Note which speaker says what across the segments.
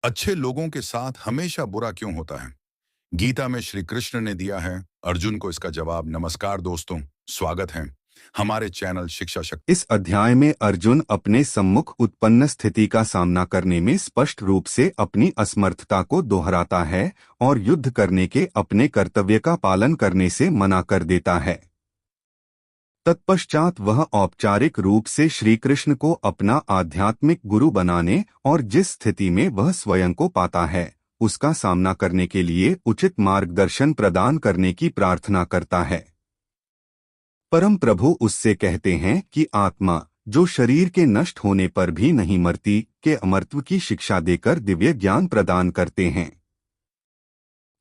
Speaker 1: अच्छे लोगों के साथ हमेशा बुरा क्यों होता है? गीता में श्री कृष्ण ने दिया है अर्जुन को इसका जवाब। नमस्कार दोस्तों, स्वागत है हमारे चैनल शिक्षा शक्ति।
Speaker 2: इस अध्याय में अर्जुन अपने सम्मुख उत्पन्न स्थिति का सामना करने में स्पष्ट रूप से अपनी असमर्थता को दोहराता है और युद्ध करने के अपने कर्तव्य का पालन करने से मना कर देता है। तत्पश्चात वह औपचारिक रूप से श्री कृष्ण को अपना आध्यात्मिक गुरु बनाने और जिस स्थिति में वह स्वयं को पाता है उसका सामना करने के लिए उचित मार्गदर्शन प्रदान करने की प्रार्थना करता है। परम प्रभु उससे कहते हैं कि आत्मा जो शरीर के नष्ट होने पर भी नहीं मरती के अमरत्व की शिक्षा देकर दिव्य ज्ञान प्रदान करते हैं।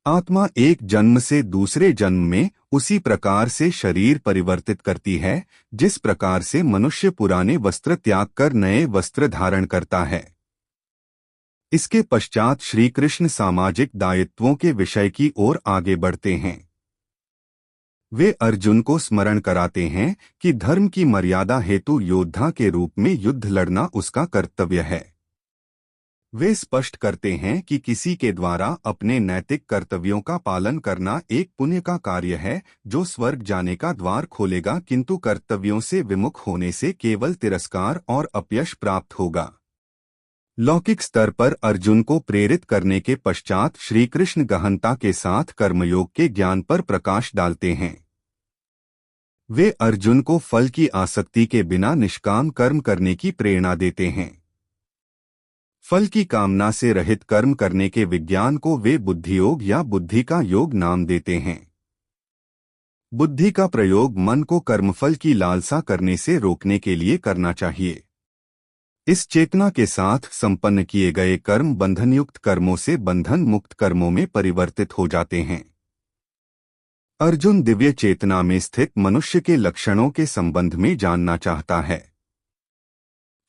Speaker 2: आत्मा एक जन्म से दूसरे जन्म में उसी प्रकार से शरीर परिवर्तित करती है जिस प्रकार से मनुष्य पुराने वस्त्र त्याग कर नए वस्त्र धारण करता है। इसके पश्चात श्री कृष्ण सामाजिक दायित्वों के विषय की ओर आगे बढ़ते हैं। वे अर्जुन को स्मरण कराते हैं कि धर्म की मर्यादा हेतु योद्धा के रूप में युद्ध लड़ना उसका कर्तव्य है। वे स्पष्ट करते हैं कि किसी के द्वारा अपने नैतिक कर्तव्यों का पालन करना एक पुण्य का कार्य है जो स्वर्ग जाने का द्वार खोलेगा, किंतु कर्तव्यों से विमुख होने से केवल तिरस्कार और अपयश प्राप्त होगा। लौकिक स्तर पर अर्जुन को प्रेरित करने के पश्चात श्री कृष्ण गहनता के साथ कर्मयोग के ज्ञान पर प्रकाश डालते हैं। वे अर्जुन को फल की आसक्ति के बिना निष्काम कर्म करने की प्रेरणा देते हैं। फल की कामना से रहित कर्म करने के विज्ञान को वे बुद्धियोग या बुद्धि का योग नाम देते हैं। बुद्धि का प्रयोग मन को कर्मफल की लालसा करने से रोकने के लिए करना चाहिए। इस चेतना के साथ संपन्न किए गए कर्म बंधनयुक्त कर्मों से बंधन मुक्त कर्मों में परिवर्तित हो जाते हैं। अर्जुन दिव्य चेतना में स्थित मनुष्य के लक्षणों के संबंध में जानना चाहता है।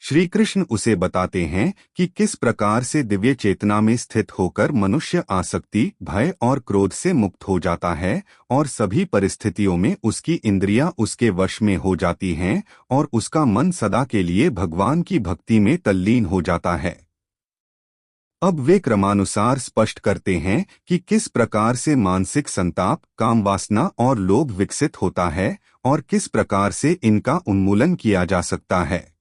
Speaker 2: श्री कृष्ण उसे बताते हैं कि किस प्रकार से दिव्य चेतना में स्थित होकर मनुष्य आसक्ति, भय और क्रोध से मुक्त हो जाता है और सभी परिस्थितियों में उसकी इंद्रियां उसके वश में हो जाती हैं और उसका मन सदा के लिए भगवान की भक्ति में तल्लीन हो जाता है। अब वे क्रमानुसार स्पष्ट करते हैं कि किस प्रकार से मानसिक संताप, काम वासना और लोभ विकसित होता है और किस प्रकार से इनका उन्मूलन किया जा सकता है।